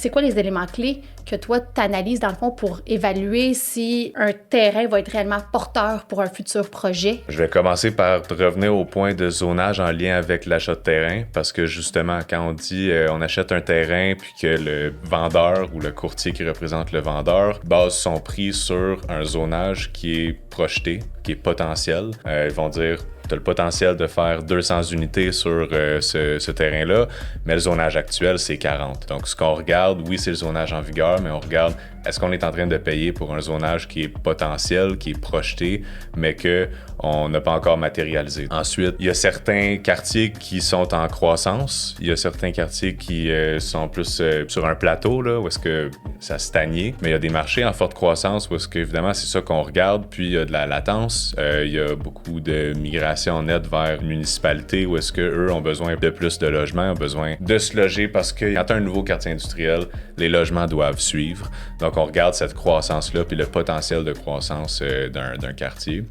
c'est quoi les éléments clés que toi, tu analyses dans le fond pour évaluer si un terrain va être réellement porteur pour un futur projet? Je vais commencer par revenir au point de zonage en lien avec l'achat de terrain, parce que justement, quand on dit on achète un terrain puis que le vendeur ou le courtier qui représente le vendeur base son prix sur un zonage qui est projeté, qui est potentiel, ils vont dire tu as le potentiel de faire 200 unités sur ce terrain-là, mais le zonage actuel, c'est 40. Donc, ce qu'on regarde, oui, c'est le zonage en vigueur, mais on regarde est-ce qu'on est en train de payer pour un zonage qui est potentiel, qui est projeté, mais qu'on n'a pas encore matérialisé. Ensuite, il y a certains quartiers qui sont en croissance. Il y a certains quartiers qui sont plus sur un plateau, là, où est-ce que ça stagne. Mais il y a des marchés en forte croissance où est-ce que, évidemment, c'est ça qu'on regarde. Puis, il y a de la latence. Il y a beaucoup de migration nette vers une municipalité où est-ce qu'eux ont besoin de plus de logements, ont besoin de se loger parce que quand tu as un nouveau quartier industriel, les logements doivent suivre. Donc, on regarde cette croissance-là puis le potentiel de croissance d'un quartier.